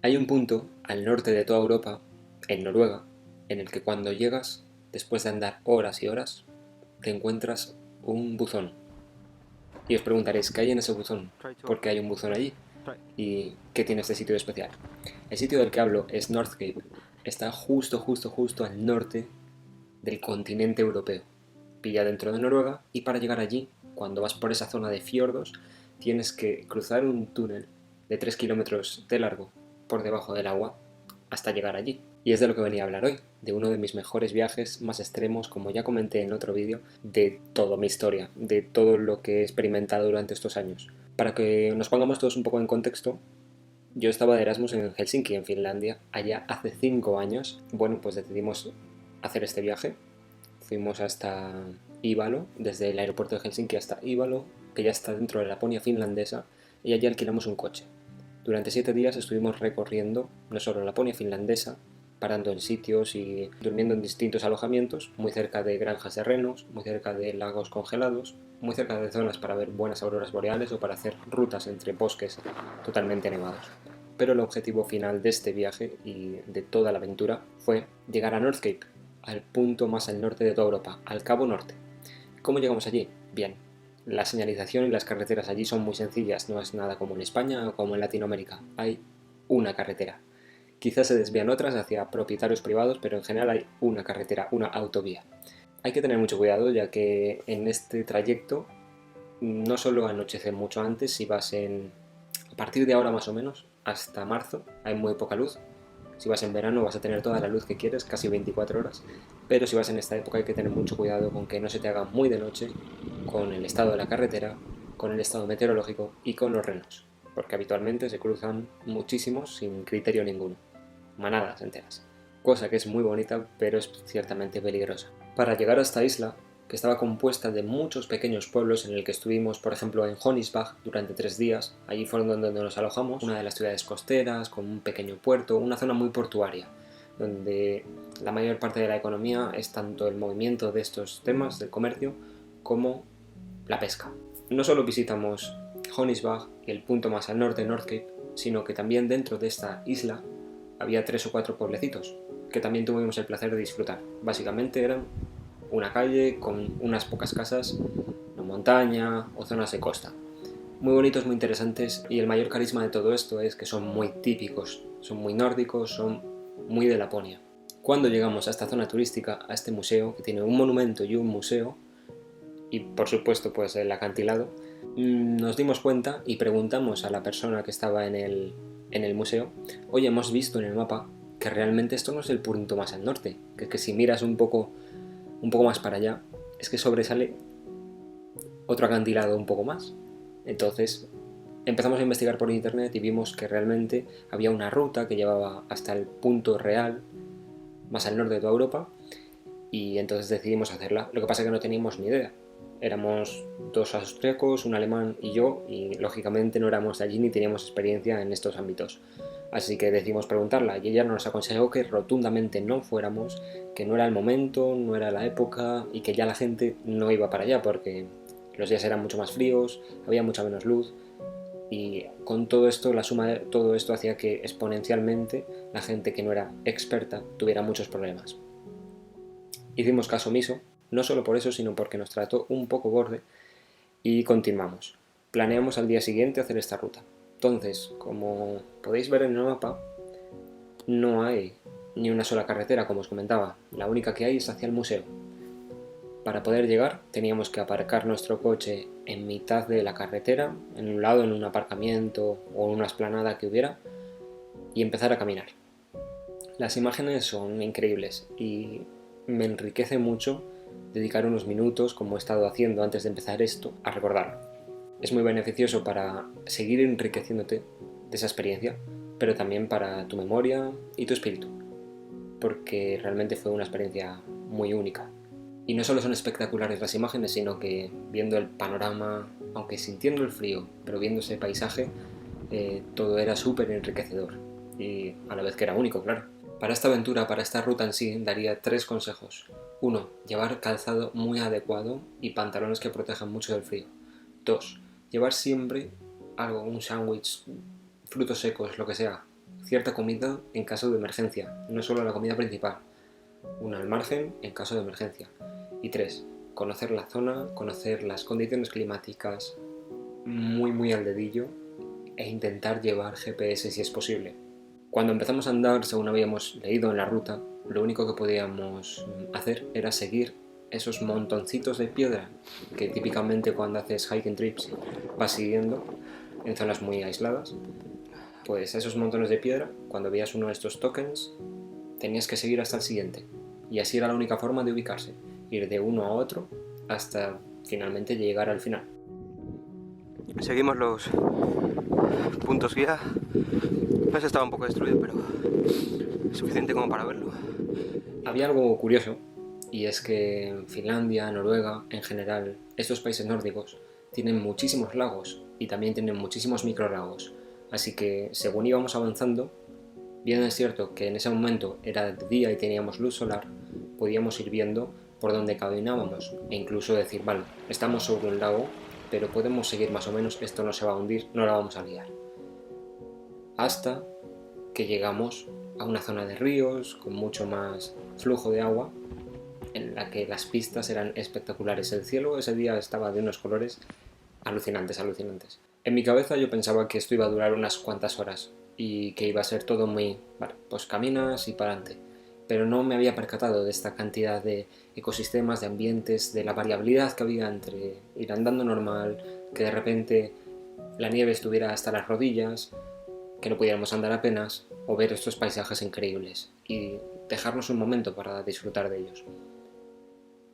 Hay un punto al norte de toda Europa, en Noruega, en el que cuando llegas, después de andar horas y horas, te encuentras un buzón. Y os preguntaréis, ¿qué hay en ese buzón? ¿Por qué hay un buzón allí? ¿Y qué tiene este sitio de especial? El sitio del que hablo es North Cape. Está justo al norte del continente europeo. Pilla dentro de Noruega y para llegar allí, cuando vas por esa zona de fiordos, tienes que cruzar un túnel de 3 kilómetros de largo por debajo del agua hasta llegar allí. Y es de lo que venía a hablar hoy, de uno de mis mejores viajes más extremos, como ya comenté en otro vídeo, de toda mi historia, de todo lo que he experimentado durante estos años. Para que nos pongamos todos un poco en contexto, yo estaba de Erasmus en Helsinki, en Finlandia, allá hace 5 años. Bueno, pues decidimos hacer este viaje. Fuimos hasta Ivalo, desde el aeropuerto de Helsinki hasta Ivalo, que ya está dentro de Laponia finlandesa, y allí alquilamos un coche. Durante 7 días estuvimos recorriendo no solo Laponia finlandesa, parando en sitios y durmiendo en distintos alojamientos, muy cerca de granjas de renos, muy cerca de lagos congelados, muy cerca de zonas para ver buenas auroras boreales o para hacer rutas entre bosques totalmente nevados. Pero el objetivo final de este viaje y de toda la aventura fue llegar a North Cape, al punto más al norte de toda Europa, al Cabo Norte. ¿Cómo llegamos allí? Bien, la señalización y las carreteras allí son muy sencillas, no es nada como en España o como en Latinoamérica. Hay una carretera. Quizás se desvían otras hacia propietarios privados, pero en general hay una carretera, una autovía. Hay que tener mucho cuidado, ya que en este trayecto no solo anochece mucho antes, si vas a partir de ahora más o menos, hasta marzo, hay muy poca luz. Si vas en verano vas a tener toda la luz que quieres, casi 24 horas, pero si vas en esta época hay que tener mucho cuidado con que no se te haga muy de noche, con el estado de la carretera, con el estado meteorológico y con los renos, porque habitualmente se cruzan muchísimos sin criterio ninguno, manadas enteras, cosa que es muy bonita pero es ciertamente peligrosa. Para llegar a esta isla, que estaba compuesta de muchos pequeños pueblos en el que estuvimos, por ejemplo, en Honisbach durante 3 días. Allí fueron donde nos alojamos, una de las ciudades costeras, con un pequeño puerto, una zona muy portuaria, donde la mayor parte de la economía es tanto el movimiento de estos temas del comercio como la pesca. No solo visitamos Honisbach y el punto más al norte, North Cape, sino que también dentro de esta isla había 3 o 4 pueblecitos que también tuvimos el placer de disfrutar. Básicamente eran una calle con unas pocas casas, una montaña o zonas de costa. Muy bonitos, muy interesantes, y el mayor carisma de todo esto es que son muy típicos, son muy nórdicos, son muy de Laponia. Cuando llegamos a esta zona turística, a este museo, que tiene un monumento y un museo, y por supuesto pues el acantilado, nos dimos cuenta y preguntamos a la persona que estaba en el museo, oye, hemos visto en el mapa que realmente esto no es el punto más al norte, que si miras un poco más para allá, es que sobresale otro acantilado un poco más. Entonces empezamos a investigar por internet y vimos que realmente había una ruta que llevaba hasta el punto real, más al norte de toda Europa, y entonces decidimos hacerla. Lo que pasa es que no teníamos ni idea. Éramos 2 austríacos, un alemán y yo, y lógicamente no éramos de allí ni teníamos experiencia en estos ámbitos. Así que decidimos preguntarla y ella nos aconsejó que rotundamente no fuéramos, que no era el momento, no era la época y que ya la gente no iba para allá porque los días eran mucho más fríos, había mucha menos luz, y con todo esto, la suma de todo esto hacía que exponencialmente la gente que no era experta tuviera muchos problemas. Hicimos caso omiso, no solo por eso, sino porque nos trató un poco borde y continuamos. Planeamos al día siguiente hacer esta ruta. Entonces, como podéis ver en el mapa, no hay ni una sola carretera, como os comentaba. La única que hay es hacia el museo. Para poder llegar teníamos que aparcar nuestro coche en mitad de la carretera, en un lado, en un aparcamiento o en una explanada que hubiera, y empezar a caminar. Las imágenes son increíbles y me enriquece mucho dedicar unos minutos, como he estado haciendo antes de empezar esto, a recordarlo. Es muy beneficioso para seguir enriqueciéndote de esa experiencia, pero también para tu memoria y tu espíritu, porque realmente fue una experiencia muy única. Y no solo son espectaculares las imágenes, sino que viendo el panorama, aunque sintiendo el frío, pero viendo ese paisaje, todo era súper enriquecedor y a la vez que era único, claro. Para esta aventura, para esta ruta en sí, daría 3 consejos. 1. Llevar calzado muy adecuado y pantalones que protejan mucho del frío. 2. Llevar siempre algo, un sándwich, frutos secos, lo que sea, cierta comida en caso de emergencia, no solo la comida principal, una al margen en caso de emergencia. Y 3, conocer la zona, conocer las condiciones climáticas muy al dedillo e intentar llevar GPS si es posible. Cuando empezamos a andar, según habíamos leído en la ruta, lo único que podíamos hacer era seguir esos montoncitos de piedra que típicamente cuando haces hiking trips vas siguiendo en zonas muy aisladas. Pues esos montones de piedra, cuando veías uno de estos tokens, tenías que seguir hasta el siguiente. Y así era la única forma de ubicarse, ir de uno a otro hasta finalmente llegar al final. Seguimos los puntos guía. Pues estaba un poco destruido, pero es suficiente como para verlo. Había algo curioso, y es que en Finlandia, Noruega, en general, estos países nórdicos tienen muchísimos lagos y también tienen muchísimos microlagos. Así que según íbamos avanzando, bien es cierto que en ese momento era de día y teníamos luz solar, podíamos ir viendo por donde caminábamos e incluso decir, vale, estamos sobre un lago, pero podemos seguir más o menos, esto no se va a hundir, no la vamos a liar. Hasta que llegamos a una zona de ríos con mucho más flujo de agua, en la que las pistas eran espectaculares. El cielo ese día estaba de unos colores alucinantes. En mi cabeza yo pensaba que esto iba a durar unas cuantas horas y que iba a ser todo muy, vale, pues caminas y para adelante. Pero no me había percatado de esta cantidad de ecosistemas, de ambientes, de la variabilidad que había entre ir andando normal, que de repente la nieve estuviera hasta las rodillas, que no pudiéramos andar apenas, o ver estos paisajes increíbles y dejarnos un momento para disfrutar de ellos.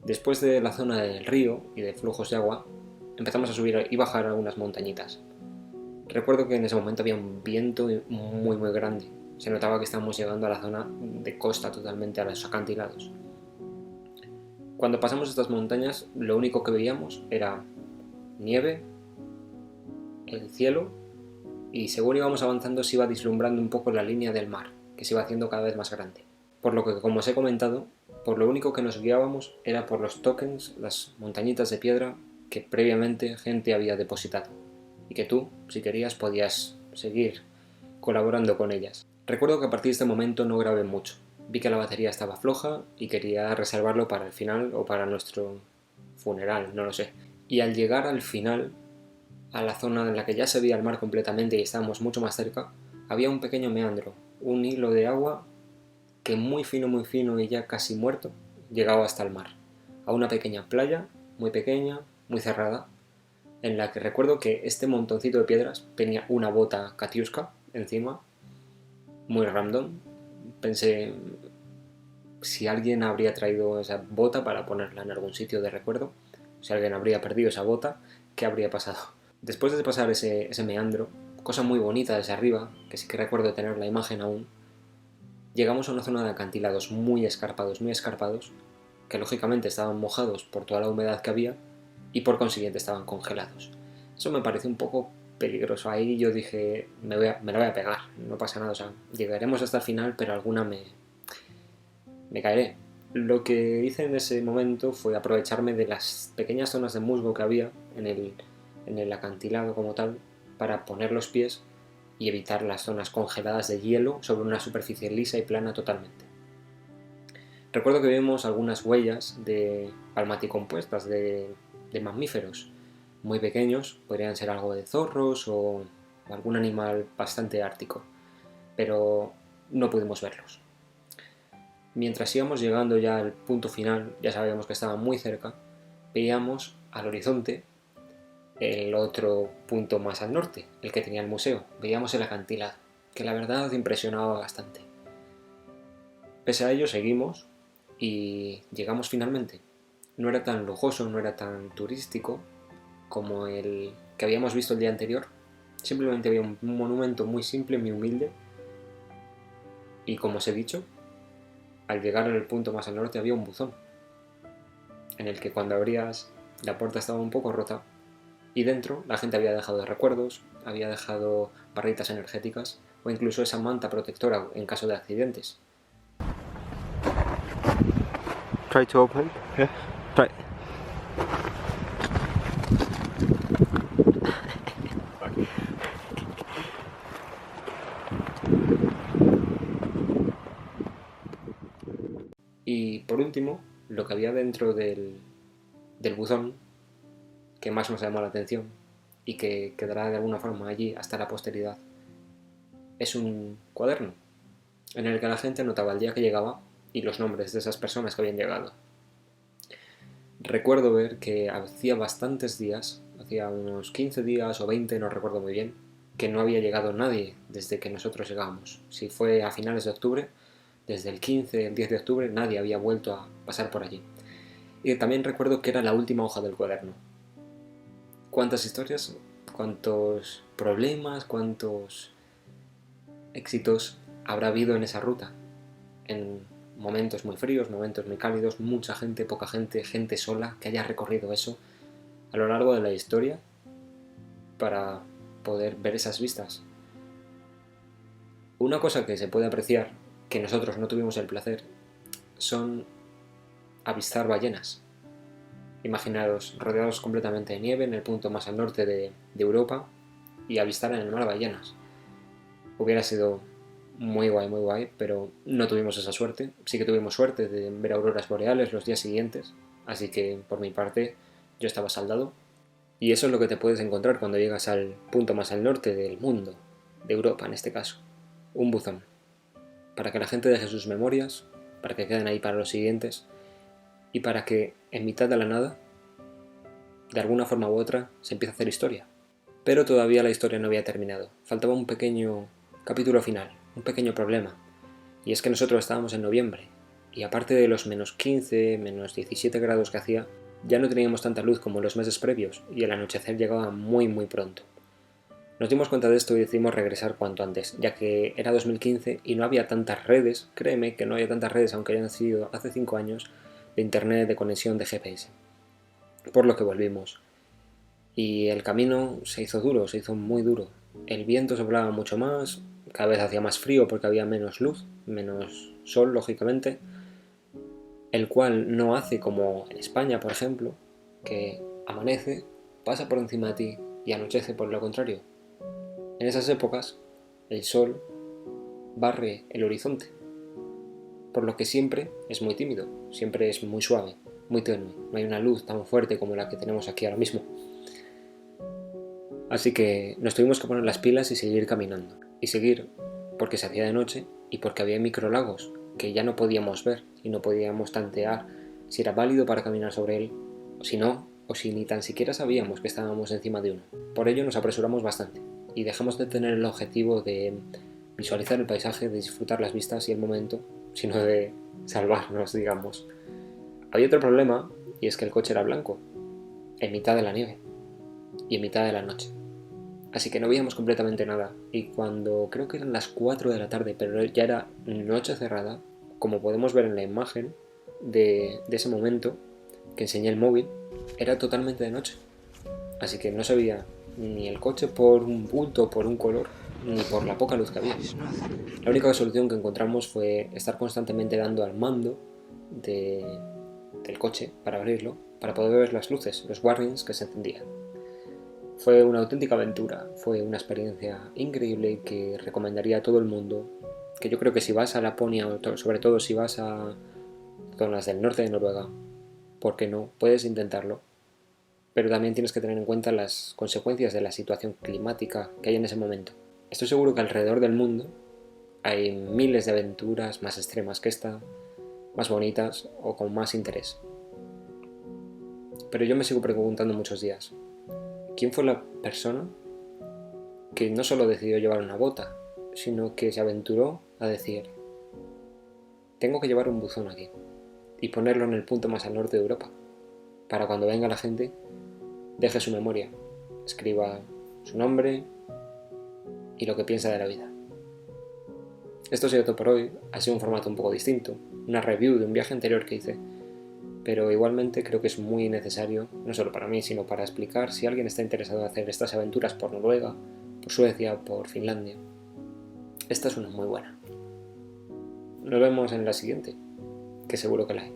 Después de la zona del río y de flujos de agua, empezamos a subir y bajar algunas montañitas. Recuerdo que en ese momento había un viento muy grande. Se notaba que estábamos llegando a la zona de costa totalmente, a los acantilados. Cuando pasamos estas montañas, lo único que veíamos era nieve, el cielo, y según íbamos avanzando se iba vislumbrando un poco la línea del mar, que se iba haciendo cada vez más grande. Por lo que, como os he comentado, por lo único que nos guiábamos era por los tokens, las montañitas de piedra que previamente gente había depositado, y que tú, si querías, podías seguir colaborando con ellas. Recuerdo que a partir de este momento no grabé mucho. Vi que la batería estaba floja y quería reservarlo para el final o para nuestro funeral, no lo sé. Y al llegar al final, a la zona en la que ya se veía el mar completamente y estábamos mucho más cerca, había un pequeño meandro, un hilo de agua que muy fino y ya casi muerto, llegaba hasta el mar, a una pequeña playa, muy pequeña, muy cerrada, en la que recuerdo que este montoncito de piedras tenía una bota Katiuska encima, muy random. Pensé si alguien habría traído esa bota para ponerla en algún sitio de recuerdo, si alguien habría perdido esa bota, ¿qué habría pasado? Después de pasar ese meandro, cosa muy bonita desde arriba, que sí que recuerdo tener la imagen aún, llegamos a una zona de acantilados muy escarpados, que lógicamente estaban mojados por toda la humedad que había y por consiguiente estaban congelados. Eso me pareció un poco peligroso. Ahí yo dije, me la voy a pegar, no pasa nada, o sea, llegaremos hasta el final, pero alguna me caeré. Lo que hice en ese momento fue aprovecharme de las pequeñas zonas de musgo que había en el acantilado como tal, para poner los pies y evitar las zonas congeladas de hielo sobre una superficie lisa y plana totalmente. Recuerdo que vimos algunas huellas de palmaticompuestas de mamíferos muy pequeños, podrían ser algo de zorros o algún animal bastante ártico, pero no pudimos verlos. Mientras íbamos llegando ya al punto final, ya sabíamos que estaba muy cerca, veíamos al horizonte el otro punto más al norte, el que tenía el museo. Veíamos el acantilado, que la verdad impresionaba bastante. Pese a ello seguimos y llegamos finalmente. No era tan lujoso, no era tan turístico como el que habíamos visto el día anterior. Simplemente había un monumento muy simple, muy humilde. Y como os he dicho, al llegar al punto más al norte había un buzón, en el que cuando abrías la puerta estaba un poco rota y dentro la gente había dejado recuerdos, había dejado barritas energéticas o incluso esa manta protectora en caso de accidentes. Try to open. Yeah. Try. Y por último, lo que había dentro del buzón, que más nos llamó la atención y que quedará de alguna forma allí hasta la posteridad, es un cuaderno en el que la gente anotaba el día que llegaba y los nombres de esas personas que habían llegado. Recuerdo ver que hacía bastantes días, hacía unos 15 días o 20, no recuerdo muy bien, que no había llegado nadie desde que nosotros llegábamos. Si fue a finales de octubre, desde el 15, el 10 de octubre, nadie había vuelto a pasar por allí. Y también recuerdo que era la última hoja del cuaderno. ¿Cuántas historias, cuántos problemas, cuántos éxitos habrá habido en esa ruta? En momentos muy fríos, momentos muy cálidos, mucha gente, poca gente, gente sola que haya recorrido eso a lo largo de la historia para poder ver esas vistas. Una cosa que se puede apreciar, que nosotros no tuvimos el placer, son avistar ballenas. Imaginaros rodeados completamente de nieve en el punto más al norte de Europa y avistar en el mar ballenas. Hubiera sido muy guay, pero no tuvimos esa suerte. Sí que tuvimos suerte de ver auroras boreales los días siguientes, así que por mi parte yo estaba saldado. Y eso es lo que te puedes encontrar cuando llegas al punto más al norte del mundo, de Europa en este caso. Un buzón. Para que la gente deje sus memorias, para que queden ahí para los siguientes y para que en mitad de la nada, de alguna forma u otra, se empiece a hacer historia. Pero todavía la historia no había terminado. Faltaba un pequeño capítulo final, un pequeño problema. Y es que nosotros estábamos en noviembre y aparte de los menos 15, menos 17 grados que hacía, ya no teníamos tanta luz como los meses previos y el anochecer llegaba muy pronto. Nos dimos cuenta de esto y decidimos regresar cuanto antes, ya que era 2015 y no había tantas redes, créeme que no había tantas redes, aunque hayan sido hace 5 años, de internet, de conexión, de GPS. Por lo que volvimos. Y el camino se hizo duro, se hizo muy duro. El viento soplaba mucho más, cada vez hacía más frío porque había menos luz, menos sol, lógicamente, el cual no hace como en España, por ejemplo, que amanece, pasa por encima de ti y anochece por lo contrario. En esas épocas, el sol barre el horizonte, por lo que siempre es muy tímido, siempre es muy suave, muy tenue, no hay una luz tan fuerte como la que tenemos aquí ahora mismo. Así que nos tuvimos que poner las pilas y seguir caminando, y seguir porque se hacía de noche y porque había microlagos que ya no podíamos ver y no podíamos tantear si era válido para caminar sobre él, o si no, o si ni tan siquiera sabíamos que estábamos encima de uno. Por ello nos apresuramos bastante y dejamos de tener el objetivo de visualizar el paisaje, de disfrutar las vistas y el momento, sino de salvarnos, digamos. Había otro problema y es que el coche era blanco, en mitad de la nieve y en mitad de la noche. Así que no veíamos completamente nada y cuando creo que eran las 4 de la tarde, pero ya era noche cerrada, como podemos ver en la imagen de ese momento que enseñé el móvil, era totalmente de noche. Así que no se veía ni el coche por un punto, por un color, ni por la poca luz que había. La única solución que encontramos fue estar constantemente dando al mando del coche para abrirlo, para poder ver las luces, los warnings que se encendían. Fue una auténtica aventura, fue una experiencia increíble que recomendaría a todo el mundo, que yo creo que si vas a Laponia, sobre todo si vas a zonas del norte de Noruega, ¿por qué no? Puedes intentarlo, pero también tienes que tener en cuenta las consecuencias de la situación climática que hay en ese momento. Estoy seguro que alrededor del mundo hay miles de aventuras más extremas que esta, más bonitas o con más interés. Pero yo me sigo preguntando muchos días, ¿quién fue la persona que no solo decidió llevar una bota, sino que se aventuró a decir, tengo que llevar un buzón aquí y ponerlo en el punto más al norte de Europa, para cuando venga la gente, deje su memoria, escriba su nombre y lo que piensa de la vida? Esto ha sido todo por hoy, ha sido un formato un poco distinto, una review de un viaje anterior que hice, pero igualmente creo que es muy necesario, no solo para mí, sino para explicar si alguien está interesado en hacer estas aventuras por Noruega, por Suecia, por Finlandia. Esta es una muy buena. Nos vemos en la siguiente, que seguro que la hay.